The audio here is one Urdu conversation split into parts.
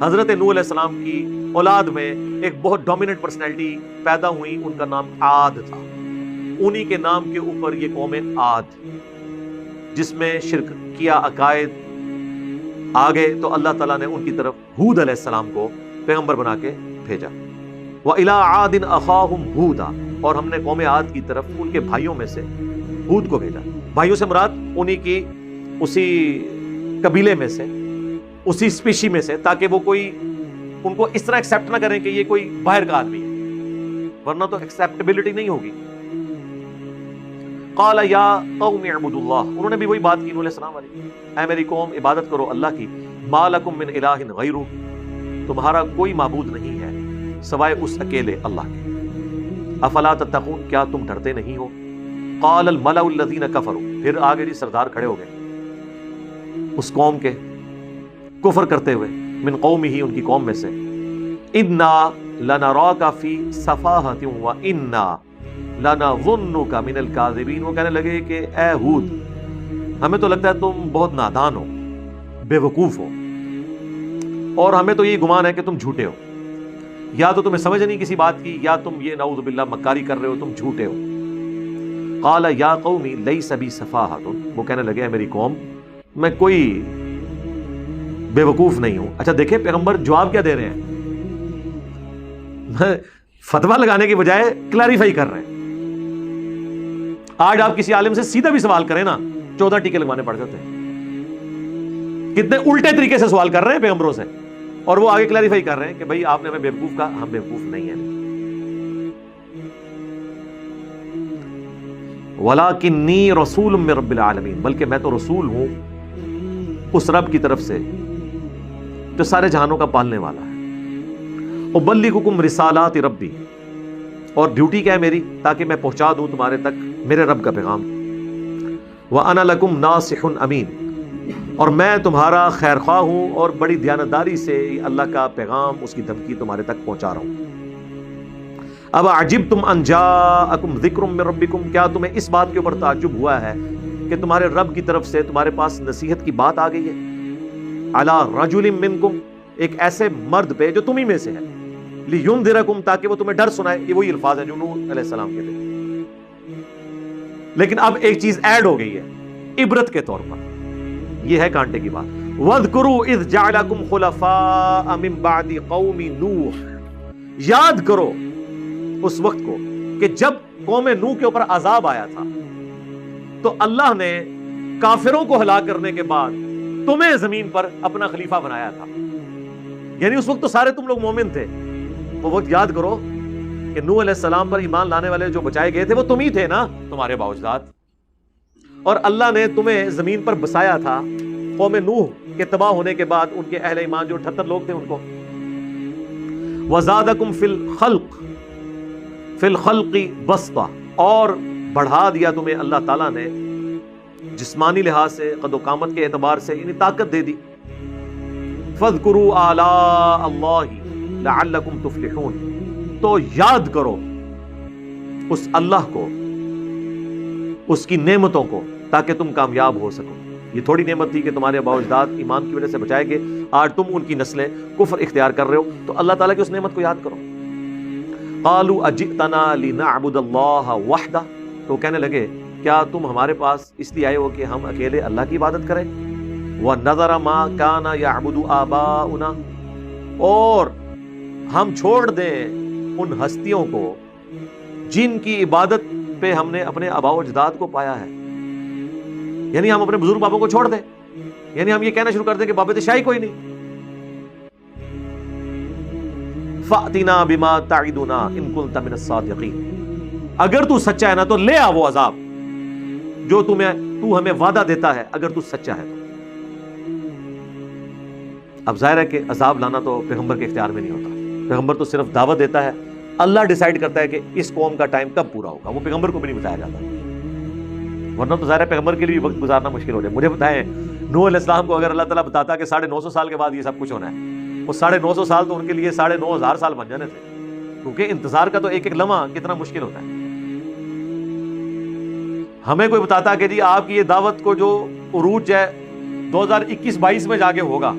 حضرت نوح علیہ السلام کی اولاد میں ایک بہت ڈومیننٹ پرسنالٹی پیدا ہوئی، ان کا نام عاد تھا، انہی کے نام کے اوپر یہ قوم عاد جس میں شرک کیا عقائد آگے، تو اللہ تعالیٰ نے ان کی طرف ہود علیہ السلام کو پیغمبر بنا کے بھیجا۔ وَإِلَىٰ عَادٍ أَخَاهُمْ هُودًا، اور ہم نے قوم عاد کی طرف ان کے بھائیوں میں سے ہود کو بھیجا۔ بھائیوں سے مراد انہی کی اسی قبیلے میں سے، اسی اسپیشی میں سے، تاکہ وہ کوئی ان کو اس طرح ایکسیپٹ نہ کریں کہ یہ کوئی باہر کا آدمی ہے، ورنہ تو ایکسیپٹیبلٹی نہیں ہوگی۔ قال یا قوم اعبدوا اللہ، انہوں نے بھی وہی بات کی نوح علیہ السلام والی، اے میری قوم عبادت کرو اللہ کی، ما لکم من الہ غیرہ، تمہارا کوئی معبود نہیں ہے سوائے اس اکیلے اللہ کے، افلا تتقون، کیا تم ڈرتے نہیں ہو؟ قال الملأ الذین کفروا، پھر آگے جی سردار کھڑے ہو گئے اس قوم کے کفر کرتے ہوئے، من قومہ، ان کی قوم میں سے، انا لنراک فی صفاحۃ وانا لنظنک من الکاذبین، وہ کہنے لگے کہ اے ہود، ہمیں تو لگتا ہے تم بہت نادان ہو، بے وقوف ہو، اور ہمیں تو یہ گمان ہے کہ تم جھوٹے ہو، یا تو تمہیں سمجھ نہیں کسی بات کی، یا تم یہ نعوذ باللہ مکاری کر رہے ہو، تم جھوٹے ہو۔ قال یا قوم لیس بی صفاحۃ، وہ کہنے لگے اے میری قوم، میں کوئی بے وقوف نہیں ہوں۔ اچھا دیکھیں پیغمبر جواب کیا دے رہے ہیں، فتویٰ لگانے کی بجائے کلیریفائی کر رہے ہیں۔ آج آپ کسی عالم سے سیدھا بھی سوال کریں نا، 14 ٹیکے لگوانے پڑ جاتے ہیں، کتنے الٹے طریقے سے سوال کر رہے ہیں پیغمبروں سے، اور وہ آگے کلیریفائی کر رہے ہیں کہ بھائی آپ نے ہمیں بیوقوف کہا، ہم بیوقوف نہیں ہیں۔ وَلَٰكِنِّي رَسُولٌ مِّن رَبِّ الْعَالَمِينَ، بلکہ میں تو رسول ہوں اس رب کی طرف سے جو سارے جہانوں کا پالنے والا ہے۔ أُبَلِّغُكُمْ رِسَالَاتِ رَبِّي، اور ڈیوٹی کیا ہے میری، تاکہ میں پہنچا دوں تمہارے تک میرے رب کا پیغام۔ وَأَنَا لَكُمْ نَاصِحٌ أَمِينٌ، اور میں تمہارا خیر خواہ ہوں اور بڑی دیانتداری سے اللہ کا پیغام، اس کی دھمکی تمہارے تک پہنچا رہا ہوں۔ اب عجبتم ان جاءکم ذکر من ربکم، کیا تمہیں اس بات کے اوپر تعجب ہوا ہے کہ تمہارے رب کی طرف سے تمہارے پاس نصیحت کی بات آ گئی ہے، علی رجل منکم، ایک ایسے مرد پہ جو تمہیں میں سے ہے، لینذرکم، تاکہ وہ تمہیں ڈر سنائے، یہ وہی الفاظ ہیں جو نوح علیہ السلام کے تھے، لیکن اب ایک چیز ایڈ ہو گئی ہے عبرت کے طور پر، یہ ہے کانٹے کی بات۔ وَاذْكُرُوا إِذْ جَعَلَكُمْ خُلَفَاءَ مِن بَعْدِ قَوْمِ نُوحٍ، یاد کرو اس وقت کو کہ جب قوم نوح کے اوپر عذاب آیا تھا تو اللہ نے کافروں کو ہلاک کرنے کے بعد تمہیں زمین پر اپنا خلیفہ بنایا تھا، یعنی اس وقت تو سارے تم لوگ مومن تھے، وہ وقت یاد کرو کہ نوح علیہ السلام پر ایمان لانے والے جو بچائے گئے تھے وہ تم ہی تھے نا، تمہارے باوجداد، اور اللہ نے تمہیں زمین پر بسایا تھا قوم نوح کے تباہ ہونے کے بعد، ان کے اہل ایمان جو 78 لوگ تھے ان کو۔ وَزَادَكُمْ فِي الْخَلْقِ بَسْطَةً، اور بڑھا دیا تمہیں اللہ تعالیٰ نے جسمانی لحاظ سے، قد و قامت کے اعتبار سے، یعنی طاقت دے دی۔ فَاذْكُرُوا آلَاءَ اللَّهِ لَعَلَّكُمْ تُفْلِحُونَ، تو یاد کرو اس اللہ کو، اس کی نعمتوں کو، تاکہ تم کامیاب ہو سکو۔ یہ تھوڑی نعمت تھی کہ تمہارے باوجداد ایمان کی وجہ سے بچائے گئے، آج تم ان کی نسلیں کفر اختیار کر رہے ہو، تو اللہ تعالیٰ کی اس نعمت کو یاد کرو۔ قالوا اجئتنا لنعبد اللہ وحدہ، تو کہنے لگے کیا تم ہمارے پاس اس لیے آئے ہو کہ ہم اکیلے اللہ کی عبادت کریں؟ وَنَذَرَ مَا كَانَ يَعْبُدُ آبَاؤُنَا، اور ہم چھوڑ دیں ان ہستیوں کو جن کی عبادت پہ ہم نے اپنے آباء و اجداد کو پایا ہے، یعنی ہم اپنے بزرگ بابوں کو چھوڑ دیں، یعنی ہم یہ کہنا شروع کر دیں کہ بابت شاہی کوئی نہیں۔ فَأْتِنَا بِمَا تَعِدُنَا إِن كُنتَ مِنَ الصَّادِقِينَ، اگر تو سچا ہے نا تو لے آ وہ عذاب جو تو ہمیں وعدہ دیتا ہے، اگر تو سچا ہے تو۔ اب ظاہر ہے کہ عذاب لانا تو پیغمبر کے اختیار میں نہیں ہوتا، پیغمبر تو صرف دعوت دیتا ہے، اللہ ڈیسائیڈ کرتا ہے کہ اس قوم کا ٹائم کب پورا ہوگا، وہ پیغمبر کو بھی نہیں بتایا جاتا، ورنہ تو ظاہر ہے پیغمبر کے لیے وقت گزارنا مشکل ہو جائے۔ مجھے بتائیں نوح علیہ السلام کو اگر اللہ تعالیٰ بتاتا کہ 950 سال کے بعد یہ سب کچھ ہونا ہے، وہ 950 سال تو ان کے لیے 9,500 سال بن جانے تھے، کیونکہ انتظار کا تو ایک ایک لمحہ کتنا مشکل ہوتا ہے۔ ہمیں کوئی بتاتا کہ جی آپ کی یہ دعوت کو جو عروج ہے 2021-22 میں جا کے ہوگا،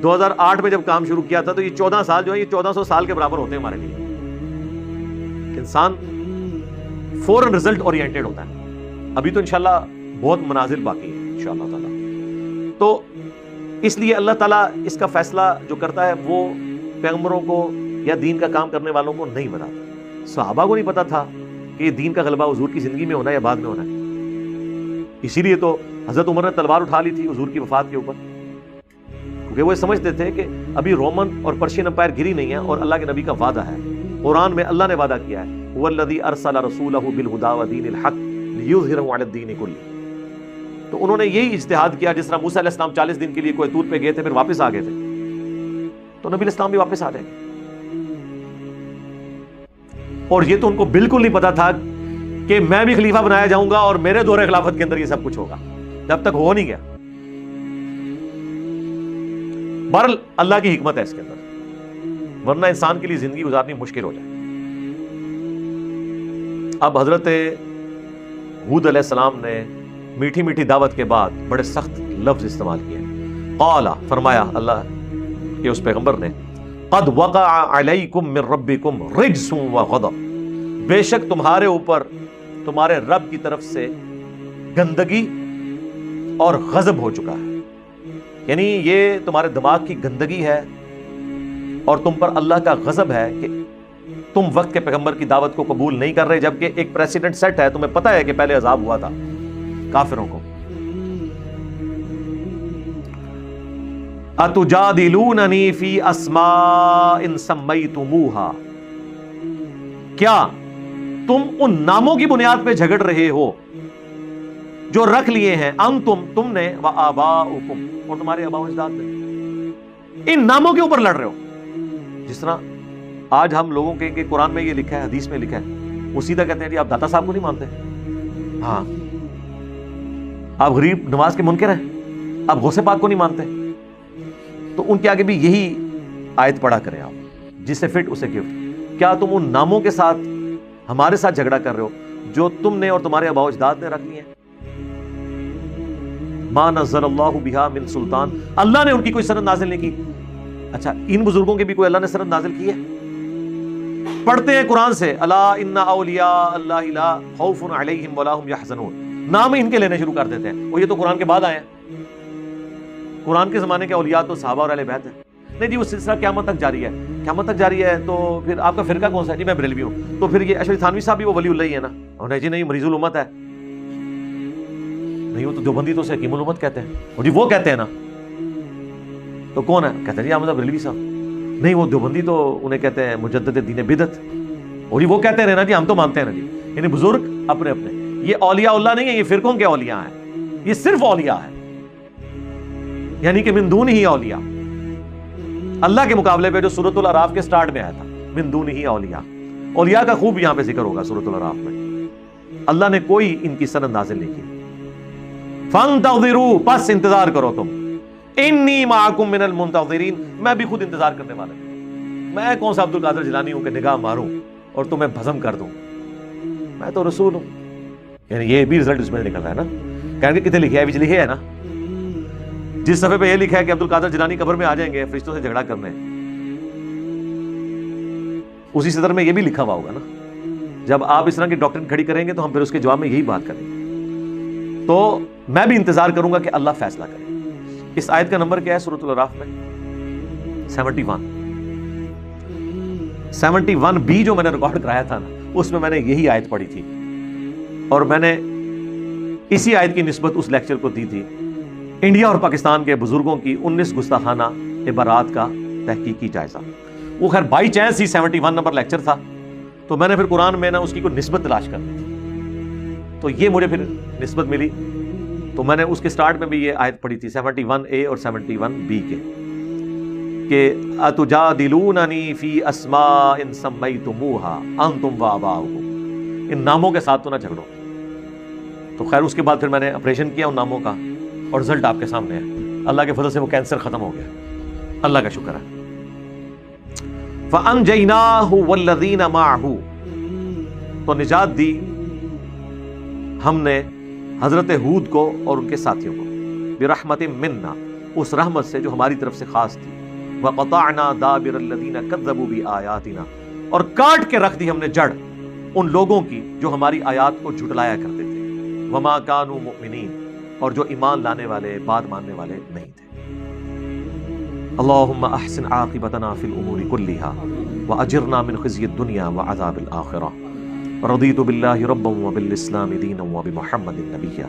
2008 میں جب کام شروع کیا تھا تو یہ 14 سال جو ہے یہ 1400 سال کے برابر ہوتے ہیں ہمارے لیے. انسان فوراً رزلٹ اورینٹیڈ ہوتا ہے. ابھی تو انشاءاللہ بہت منازل باقی ہے انشاءاللہ تعالیٰ. تو اس لیے اللہ تعالیٰ اس کا فیصلہ جو کرتا ہے وہ پیغمبروں کو یا دین کا کام کرنے والوں کو نہیں بتاتا. صحابہ کو نہیں پتا تھا کہ دین کا غلبہ حضور کی زندگی میں ہونا ہے یا بعد میں ہونا ہے. اسی لیے تو حضرت عمر نے تلوار اٹھا لی تھی حضور کی وفات کے اوپر, کیونکہ وہ سمجھتے تھے کہ ابھی رومن اور پرشین امپائر گری نہیں ہے اور اللہ کے نبی کا وعدہ ہے. قرآن میں اللہ نے وعدہ کیا ہے وَالَّذِي أَرْسَلَ رَسُولَهُ بِالْهُدَىٰ وَدِينِ الْحَقِّ لِيُظْهِرَهُ عَلَى الدِّينِ كُلِّهِ. تو انہوں نے یہی اجتہاد کیا جس طرح موسیٰ علیہ السلام 40 دن کے لیے کوہ طور پہ گئے تھے پھر واپس آ گئے تھے, تو نبی علیہ السلام بھی واپس آ جائیں گے. اور یہ تو ان کو بالکل نہیں پتا تھا کہ میں بھی خلیفہ بنایا جاؤں گا اور میرے دور خلافت کے اندر یہ سب کچھ ہوگا, جب تک ہو نہیں گیا. بہرحال اللہ کی حکمت ہے اس کے اندر, ورنہ انسان کے لیے زندگی گزارنی مشکل ہو جائے. اب حضرت ہود علیہ السلام نے میٹھی میٹھی دعوت کے بعد بڑے سخت لفظ استعمال کیے. قال, فرمایا اللہ کے اس پیغمبر نے, قد وقع علیکم من ربکم رجس وغضب, بے شک تمہارے اوپر تمہارے رب کی طرف سے گندگی اور غضب ہو چکا ہے. یعنی یہ تمہارے دماغ کی گندگی ہے اور تم پر اللہ کا غضب ہے کہ تم وقت کے پیغمبر کی دعوت کو قبول نہیں کر رہے, جبکہ ایک پریسیڈنٹ سیٹ ہے, تمہیں پتہ ہے کہ پہلے عذاب ہوا تھا کافروں کو. اتجادلوننی فی اسماء سمیتموها, کیا تم ان ناموں کی بنیاد پہ جھگڑ رہے ہو جو رکھ لیے ہیں تم نے وآباؤکم, اور تمہارے آباء و اجداد نے, ان ناموں کے اوپر لڑ رہے ہو. جس طرح آج ہم لوگوں کے کہ قرآن میں یہ لکھا ہے حدیث میں لکھا ہے, وہ سیدھا کہتے ہیں جی آپ داتا صاحب کو نہیں مانتے, ہاں آپ غریب نواز کے منکر ہیں, آپ غوث پاک کو نہیں مانتے, تو ان کے آگے بھی یہی آیت پڑھا کریں آپ, جس سے فٹ اسے گفٹ. کیا تم ان ناموں کے ساتھ ہمارے ساتھ جھگڑا کر رہے ہو جو تم نے اور تمہارے آباء و اجداد نے رکھ لی ہیں؟ ما نزل اللہ بہا من سلطان, اللہ نے ان کی کوئی سند نازل نہیں کی. اچھا ان بزرگوں کے بھی کوئی اللہ نے سند نازل کی ہے؟ پڑھتے ہیں قرآن سے الا ان اولیاء اللہ لا خوف علیہم ولا هم یحزنون, نام ان کے لینے شروع کر دیتے ہیں, اور یہ تو قرآن کے بعد آئے ہیں. قرآن کے زمانے کے اولیاء تو صحابہ اور اہل بیت ہیں. نہیں جی وہ سلسلہ قیامت تک جاری ہے, قیامت تک جاری ہے, تو پھر آپ کا فرقہ کون سا ہے؟ جی میں بریلوی ہوں. تو پھر یہ اشرف تھانوی صاحب بھی وہ ولی اللہ ہی ہے نا؟ اور جی نہیں مریض الامت ہے. نہیں وہ تو دیوبندی تو اسے حکیم الامت کہتے ہیں, اور جی وہ کہتے ہیں نا, تو کون ہے؟ کہتے ہیں جی احمد بریلوی صاحب. نہیں وہ دیوبندی تو انہیں کہتے ہیں مجدد دین بدعت, اور جی وہ کہتے ہیں نا جی ہم تو مانتے ہیں نا جی. یعنی بزرگ اپنے اپنے, یہ اولیاء اللہ نہیں ہے, یہ فرقوں کے اولیاء ہیں, یہ صرف اولیاء ہیں, یعنی کہ من دون ہی اولیاء. اللہ کے مقابلے پہ جو سورۃ الاعراف کے سٹارٹ میں آیا تھا من دون ہی اولیاء, اولیاء کا خوب یہاں پہ ذکر ہوگا سورۃ الاعراف میں. اللہ نے کوئی ان کی سند نازل نہیں کی. فانتظروا, پس انتظار کرو تم, انی معکم من المنتظرین, میں بھی خود انتظار کرنے والا ہوں. میں کون سا عبد القادر جیلانی ہوں کہ نگاہ ماروں اور تمہیں بھسم کر دوں, میں تو رسول ہوں. یعنی یہ بھی رزلٹ اس میں نکل رہا ہے نا, کہیں گے کتنے لکھے ہے, لکھے ہے نا, جس صفحے پہ یہ لکھا ہے کہ عبد القادر جیلانی قبر میں آ جائیں گے فرشتوں سے جھگڑا کرنے, اسی صدر میں یہ بھی لکھا ہوا ہوگا نا. جب آپ اس طرح کی ڈاکٹرن کھڑی کریں گے تو ہم پھر اس کے جواب میں یہی بات کریں گے. تو میں بھی انتظار کروں گا کہ اللہ فیصلہ کرے. اس آیت کا نمبر کیا ہے سورۃ الاعراف میں؟ 71 بی جو میں نے ریکارڈ کرایا تھا نا, اس میں نے یہی آیت پڑھی تھی, اور میں نے اسی آیت کی نسبت اس لیکچر کو دی تھی, انڈیا اور پاکستان کے بزرگوں کی 19 گستاخانہ عبارات کا تحقیقی جائزہ. وہ خیر by chance he 71 number lecture تھا, تو میں نے پھر قرآن میں نا اس کی کوئی نسبت تلاش کر دی تھی, تو یہ مجھے پھر نسبت ملی, تو میں نے اس کے سٹارٹ میں بھی یہ آیت پڑھی تھی 71A اور 71B کے, کہ اتجادلوننی فی اسماء سمیتموها انتم وآباؤکم, ان ناموں کے ساتھ تو نہ جھگڑو. تو خیر اس کے بعد پھر میں نے آپریشن کیا ان ناموں کا, اور رزلٹ آپ کے سامنے ہے. اللہ کے فضل سے وہ کینسر ختم ہو گیا, اللہ کا شکر ہے. فَأَنْجَيْنَاهُ وَالَّذِينَ مَعَهُ, تو نجات دی ہم نے حضرت ہود کو اور ان کے ساتھیوں کو, برحمت منا, اس رحمت سے جو ہماری طرف سے خاص تھی, وَقَطَعْنَا دَابِرَ الَّذِينَ كَذَّبُوا بِآيَاتِنَا، اور کاٹ کے رکھ دی ہم نے جڑ ان لوگوں کی جو ہماری آیات کو جھٹلایا کرتے تھے، وَمَا كَانُوا مُؤْمِنِينَ، اور جو ایمان لانے والے، بات ماننے والے نہیں تھے۔ اللہم احسن عاقبتنا فی الامور کلها واجرنا من خزی الدنیا وعذاب الآخرہ، رضیت باللہ ربا وبالاسلام دینا وبمحمد نبیا،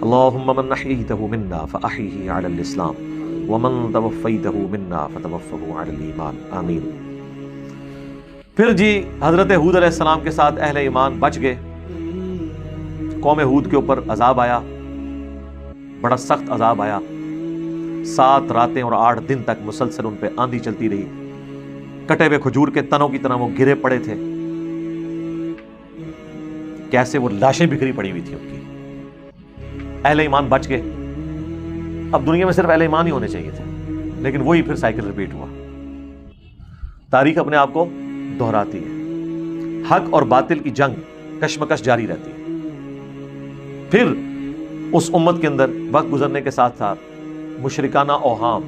اللہم من احییتہ منا فاحیہ علی الاسلام ومن توفیتہ منا فتوفہ علی الایمان، آمین۔ پھر جی حضرت ہود علیہ السلام کے ساتھ اہل ایمان بچ گئے، قوم ہود کے اوپر عذاب آیا، بڑا سخت عذاب آیا، 7 راتیں اور 8 دن تک مسلسل ان پہ آندھی چلتی رہی، کٹے ہوئے کھجور کے تنوں کی طرح وہ گرے پڑے تھے، کیسے وہ لاشیں بکھری پڑی ہوئی تھی ان کی۔ اہل ایمان بچ گئے، اب دنیا میں صرف اہل ایمان ہی ہونے چاہیے تھے، لیکن وہی پھر سائیکل ریپیٹ ہوا۔ تاریخ اپنے آپ کو دہراتی ہے، حق اور باطل کی جنگ کشمکش جاری رہتی ہے۔ پھر اس امت کے اندر وقت گزرنے کے ساتھ ساتھ مشرکانہ اوہام،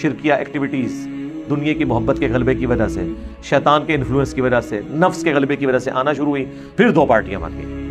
شرکیہ ایکٹیویٹیز، دنیا کی محبت کے غلبے کی وجہ سے، شیطان کے انفلوئنس کی وجہ سے، نفس کے غلبے کی وجہ سے آنا شروع ہوئی، پھر 2 پارٹیاں بن گئی۔